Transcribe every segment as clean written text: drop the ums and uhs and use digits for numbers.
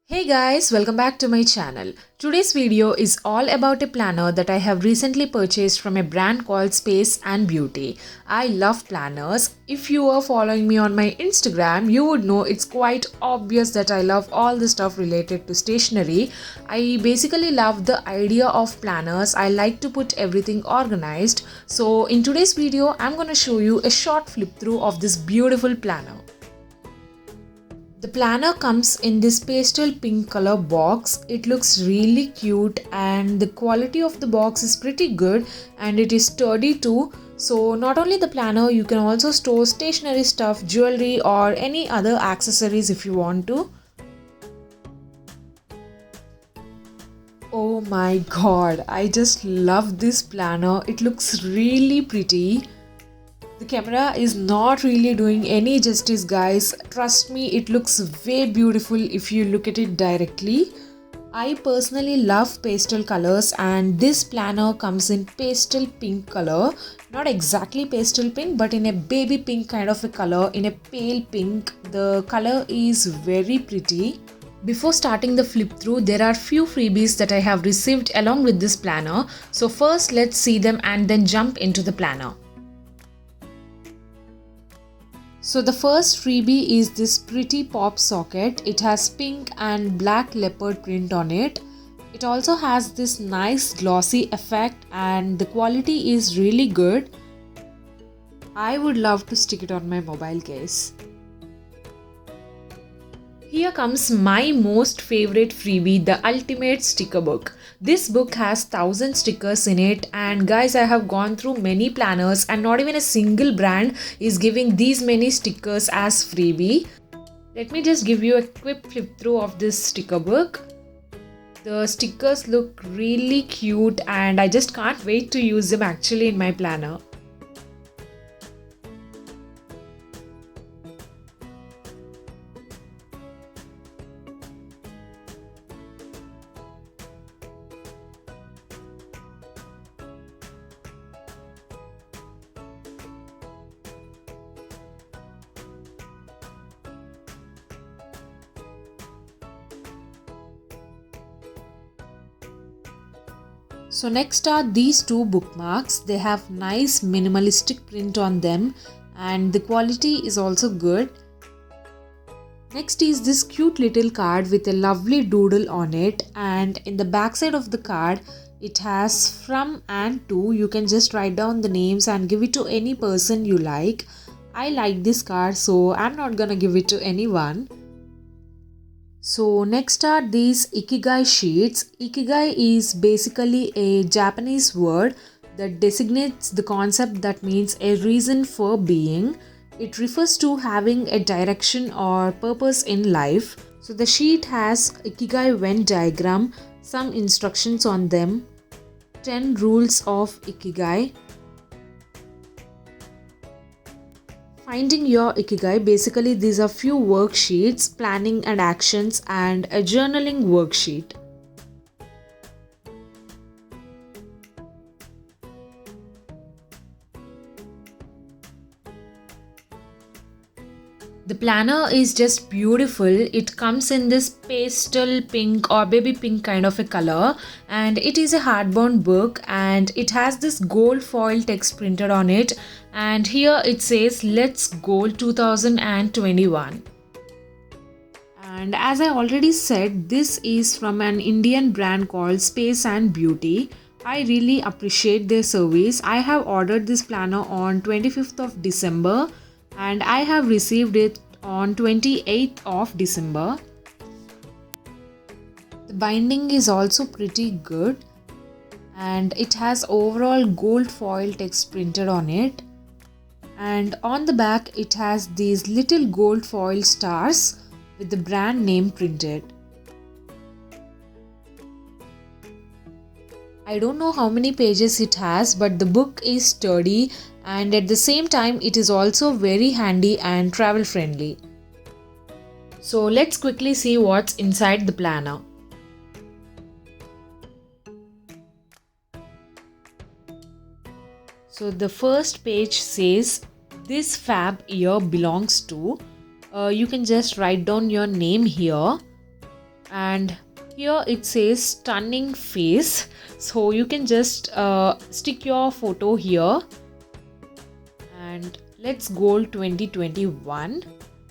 Hey guys, welcome back to my channel. Today's video is all about a planner that I have recently purchased from a brand called Space and Beauty. I love planners. If you are following me on my Instagram, you would know it's quite obvious that I love all the stuff related to stationery. I basically love the idea of planners. I like to put everything organized. So in today's video, I'm going to show you a short flip through of this beautiful planner. The planner comes in this pastel pink color box. It looks really cute and the quality of the box is pretty good and it is sturdy too. So not only the planner, you can also store stationery stuff, jewelry or any other accessories if you want to. Oh my god, I just love this planner. It looks really pretty. The camera is not really doing any justice, guys. Trust me, it looks way beautiful if you look at it directly. I personally love pastel colors and this planner comes in pastel pink color. Not exactly pastel pink but in a baby pink kind of a color, in a pale pink. The color is very pretty. Before starting the flip through, there are few freebies that I have received along with this planner. So first let's see them and then jump into the planner. So the first freebie is this pretty pop socket. It has pink and black leopard print on it. It also has this nice glossy effect and the quality is really good. I would love to stick it on my mobile case. Here comes my most favorite freebie, the ultimate sticker book. This book has 1000 stickers in it and guys, I have gone through many planners and not even a single brand is giving these many stickers as freebie. Let me just give you a quick flip through of this sticker book. The stickers look really cute and I just can't wait to use them actually in my planner. So next are these two bookmarks. They have nice minimalistic print on them and the quality is also good. Next is this cute little card with a lovely doodle on it and in the back side of the card it has from and to. You can just write down the names and give it to any person you like. I like this card so I'm not gonna give it to anyone. So next are these Ikigai sheets. Ikigai is basically a Japanese word that designates the concept that means a reason for being. It refers to having a direction or purpose in life. So the sheet has Ikigai Venn diagram, some instructions on them, 10 rules of Ikigai. Finding your Ikigai, basically these are few worksheets, planning and actions and a journaling worksheet. The planner is just beautiful. It comes in this pastel pink or baby pink kind of a color and it is a hardbound book and it has this gold foil text printed on it and here it says Let's Goal 2021. And as I already said, this is from an Indian brand called Space and Beauty. I really appreciate their service. I have ordered this planner on 25th of December and I have received it on 28th of December. The binding is also pretty good and it has overall gold foil text printed on it and on the back it has these little gold foil stars with the brand name printed. I don't know how many pages it has but the book is sturdy and at the same time it is also very handy and travel friendly. So let's quickly see what's inside the planner. So the first page says this fab year belongs to. You can just write down your name here. and here it says stunning face, so you can just stick your photo here. And let's go 2021.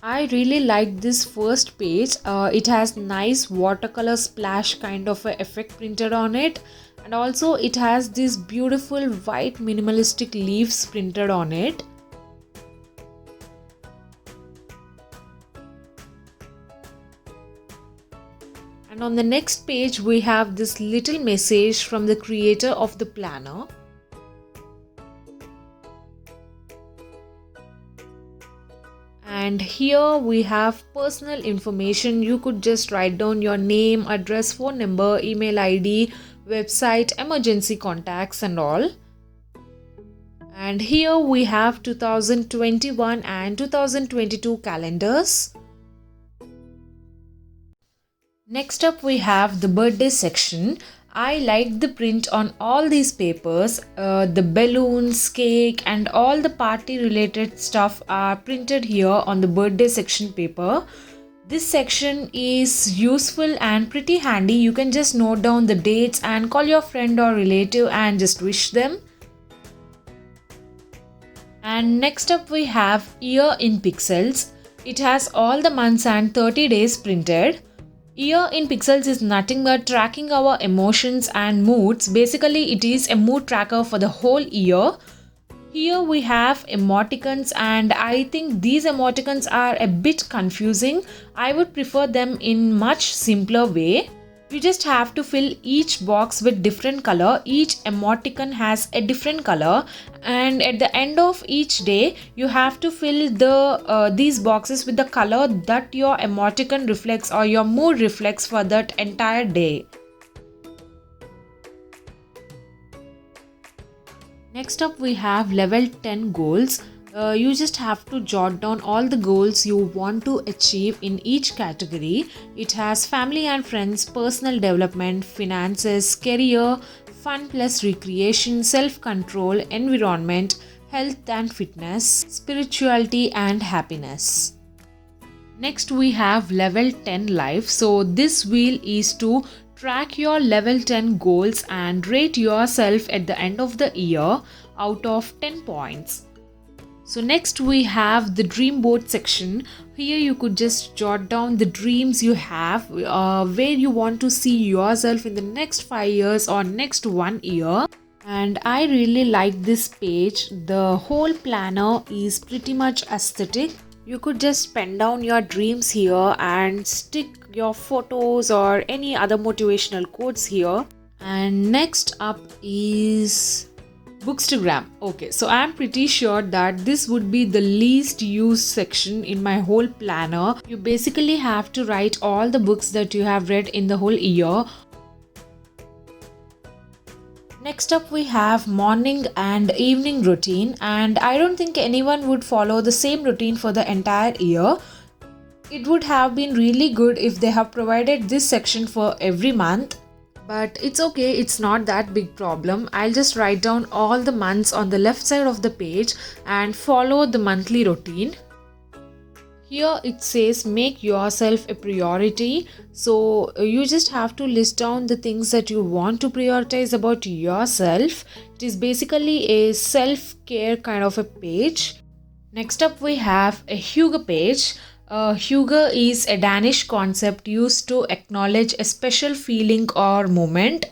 I really like this first page. It has nice watercolor splash kind of a effect printed on it, and also it has these beautiful white minimalistic leaves printed on it. And on the next page we have this little message from the creator of the planner. And here we have personal information. You could just write down your name, address, phone number, email ID, website, emergency contacts and all. And here we have 2021 and 2022 calendars. Next up we have the birthday section. I like the print on all these papers. The balloons, cake and all the party related stuff are printed here on the birthday section paper. This section is useful and pretty handy. You can just note down the dates and call your friend or relative and just wish them. And next up we have year in pixels. It has all the months and 30 days printed. Year in pixels is nothing but tracking our emotions and moods. Basically, it is a mood tracker for the whole year. Here we have emoticons, and I think these emoticons are a bit confusing. I would prefer them in much simpler way. You just have to fill each box with different color. Each emoticon has a different color, and at the end of each day you have to fill these boxes with the color that your emoticon reflects or your mood reflects for that entire day. Next up we have level 10 goals. You just have to jot down all the goals you want to achieve in each category. It has family and friends, personal development, finances, career, fun plus recreation, self-control, environment, health and fitness, spirituality and happiness. Next we have level 10 life. So this wheel is to track your level 10 goals and rate yourself at the end of the year out of 10 points. So next we have the dream board section. Here you could just jot down the dreams you have, where you want to see yourself in the next 5 years or next 1 year. And I really like this page. The whole planner is pretty much aesthetic. You could just pen down your dreams here and stick your photos or any other motivational quotes here. And next up is Bookstagram. Okay, so I'm pretty sure that this would be the least used section in my whole planner. You basically have to write all the books that you have read in the whole year. Next up we have morning and evening routine, and I don't think anyone would follow the same routine for the entire year. It would have been really good if they have provided this section for every month. But it's okay, it's not that big problem. I'll just write down all the months on the left side of the page and follow the monthly routine. Here it says make yourself a priority. So you just have to list down the things that you want to prioritize about yourself. It is basically a self-care kind of a page. Next up we have a hygge page. Hygge is a Danish concept used to acknowledge a special feeling or moment,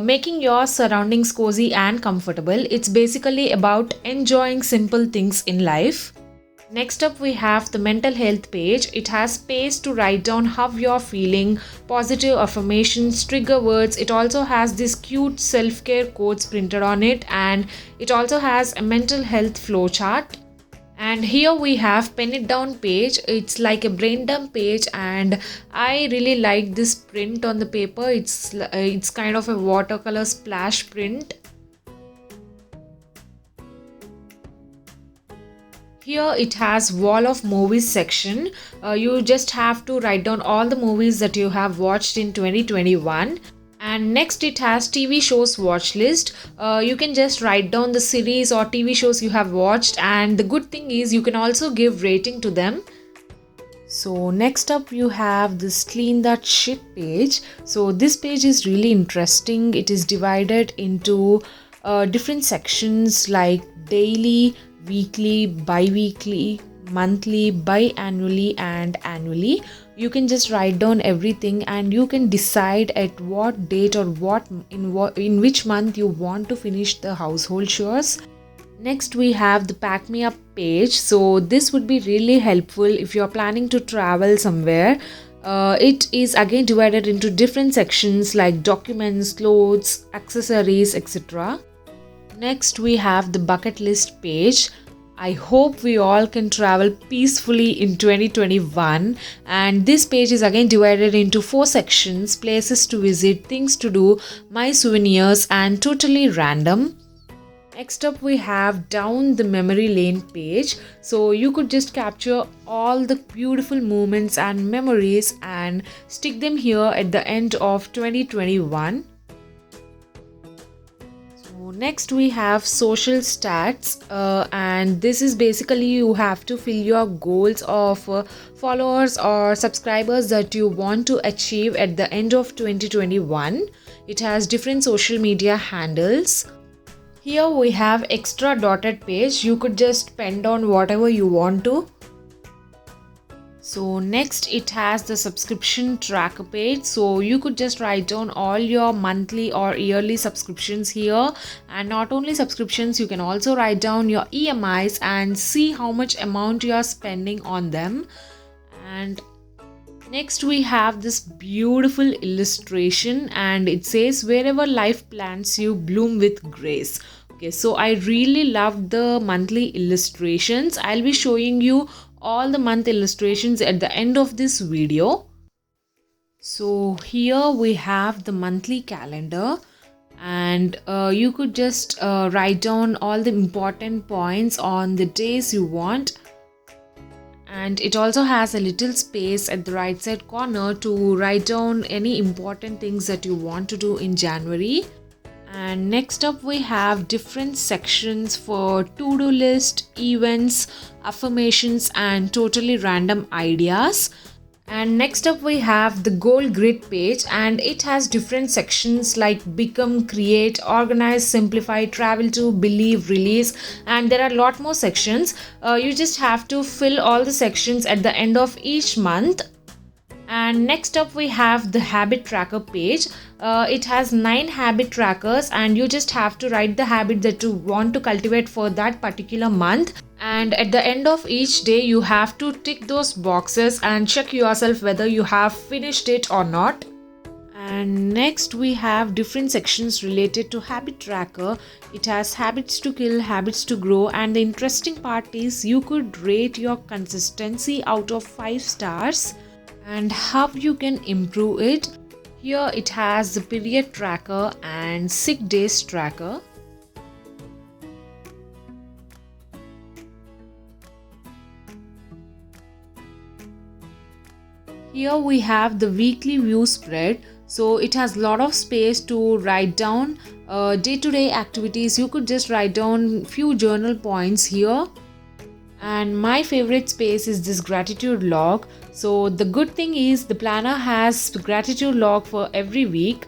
making your surroundings cozy and comfortable. It's basically about enjoying simple things in life. Next up we have the mental health page. It has space to write down how you're feeling, positive affirmations, trigger words. It also has this cute self-care quotes printed on it, and it also has a mental health flowchart. And here we have pen it down page. It's like a brain dump page, and I really like this print on the paper. It's kind of a watercolor splash print. Here it has wall of movies section. You just have to write down all the movies that you have watched in 2021. And next it has TV shows watch list. You can just write down the series or TV shows you have watched, and the good thing is you can also give rating to them. So next up you have this clean that shit page. So this page is really interesting. It is divided into different sections like daily, weekly, bi-weekly, monthly, biannually and annually. You can just write down everything and you can decide at what date or in which month you want to finish the household chores. Next, we have the Pack Me Up page. So, this would be really helpful if you're planning to travel somewhere. It is again divided into different sections like documents, clothes, accessories, etc. Next, we have the bucket list page. I hope we all can travel peacefully in 2021. And this page is again divided into 4 sections: places to visit, things to do, my souvenirs, and totally random. Next up, we have down the memory lane page. So you could just capture all the beautiful moments and memories and stick them here at the end of 2021. So next we have social stats, and this is basically you have to fill your goals of followers or subscribers that you want to achieve at the end of 2021. It has different social media handles. Here we have extra dotted page. You could just pen down whatever you want to. So next it has the subscription tracker page. So you could just write down all your monthly or yearly subscriptions here. And not only subscriptions, you can also write down your EMIs and see how much amount you are spending on them. And next we have this beautiful illustration and it says wherever life plants you, bloom with grace. Okay, so I really love the monthly illustrations. I'll be showing you all the month illustrations at the end of this video. So here we have the monthly calendar and you could just write down all the important points on the days you want. And it also has a little space at the right side corner to write down any important things that you want to do in January. And next up we have different sections for to-do list, events, affirmations and totally random ideas. And next up we have the goal grid page and it has different sections like become, create, organize, simplify, travel to, believe, release, and there are a lot more sections. You just have to fill all the sections at the end of each month. And next up we have the habit tracker page. It has 9 habit trackers and you just have to write the habit that you want to cultivate for that particular month. And at the end of each day you have to tick those boxes and check yourself whether you have finished it or not. And next we have different sections related to habit tracker. It has habits to kill, habits to grow, and the interesting part is you could rate your consistency out of 5 stars and how you can improve it. Here it has the period tracker and sick days tracker. Here we have the weekly view spread. So it has a lot of space to write down day-to-day activities. You could just write down few journal points here. And my favorite space is this gratitude log. So the good thing is the planner has gratitude log for every week.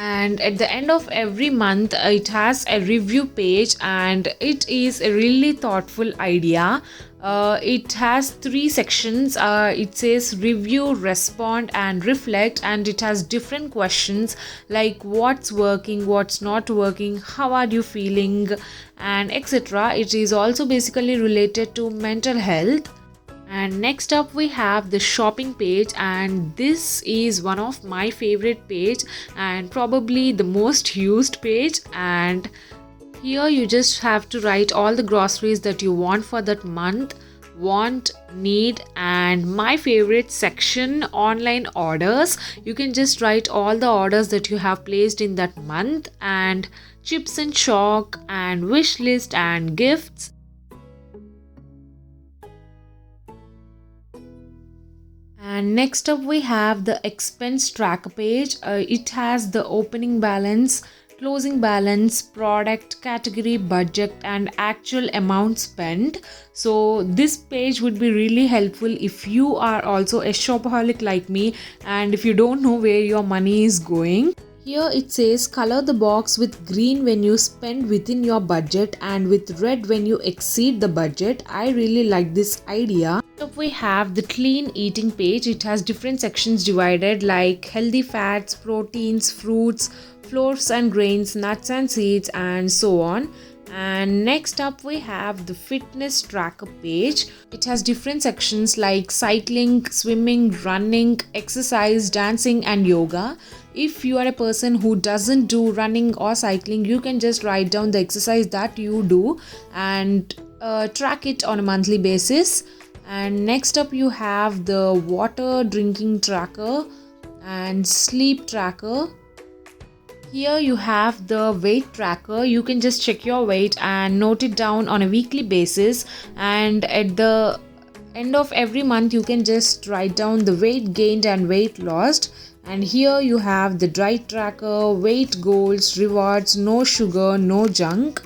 And at the end of every month it has a review page and it is a really thoughtful idea. It has 3 sections. It says review, respond and reflect, and it has different questions like what's working, what's not working, how are you feeling, and etc. It is also basically related to mental health. And next up we have the shopping page, and this is one of my favorite page and probably the most used page. And here you just have to write all the groceries that you want for that month, want, need, and my favorite section, online orders. You can just write all the orders that you have placed in that month, and chips and chalk, and wish list and gifts. And next up we have the expense tracker page. It has the opening balance, closing balance, product, category, budget and actual amount spent. So this page would be really helpful if you are also a shopaholic like me and if you don't know where your money is going. Here it says color the box with green when you spend within your budget and with red when you exceed the budget. I really like this idea. Up we have the clean eating page. It has different sections divided like healthy fats, proteins, fruits, flours and grains, nuts and seeds and so on. And next up we have the fitness tracker page. It has different sections like cycling, swimming, running, exercise, dancing and yoga. If you are a person who doesn't do running or cycling, you can just write down the exercise that you do and track it on a monthly basis. And next up you have the water drinking tracker and sleep tracker. Here you have the weight tracker. You can just check your weight and note it down on a weekly basis, and at the end of every month you can just write down the weight gained and weight lost. And here you have the diet tracker, weight goals, rewards, no sugar, no junk.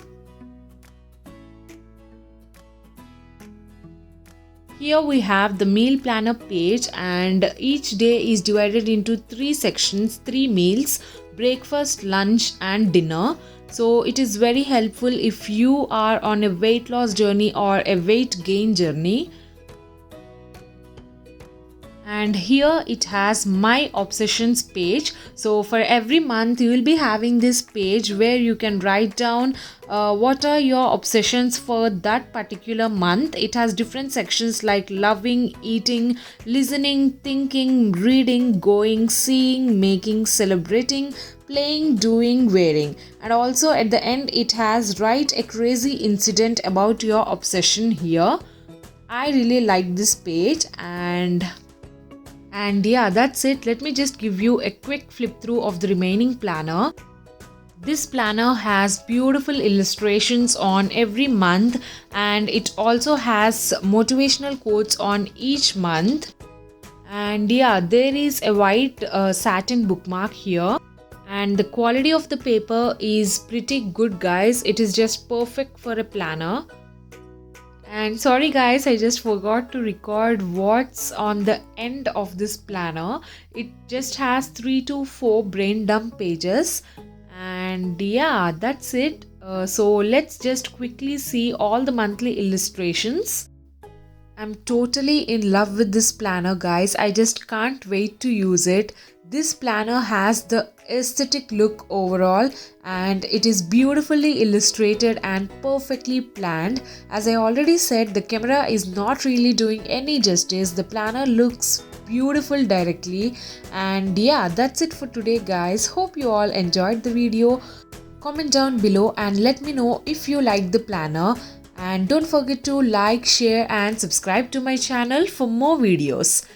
Here we have the meal planner page, and each day is divided into 3 sections, 3 meals: breakfast, lunch and dinner. So it is very helpful if you are on a weight loss journey or a weight gain journey. And here it has my obsessions page. So for every month you will be having this page where you can write down what are your obsessions for that particular month. It has different sections like loving, eating, listening, thinking, reading, going, seeing, making, celebrating, playing, doing, wearing. And also at the end it has write a crazy incident about your obsession here. I really like this page. And yeah, that's it. Let me just give you a quick flip through of the remaining planner. This planner has beautiful illustrations on every month, and it also has motivational quotes on each month. And yeah, there is a white satin bookmark here. And the quality of the paper is pretty good, guys. It is just perfect for a planner. And sorry guys, I just forgot to record what's on the end of this planner. It just has 3 to 4 brain dump pages. And yeah, that's it. So let's just quickly see all the monthly illustrations. I'm totally in love with this planner, guys. I just can't wait to use it. This planner has the aesthetic look overall, and it is beautifully illustrated and perfectly planned. As I already said, the camera is not really doing any justice. The planner looks beautiful directly. And yeah, that's it for today, guys. Hope you all enjoyed the video. Comment down below and let me know if you like the planner. And don't forget to like, share and subscribe to my channel for more videos.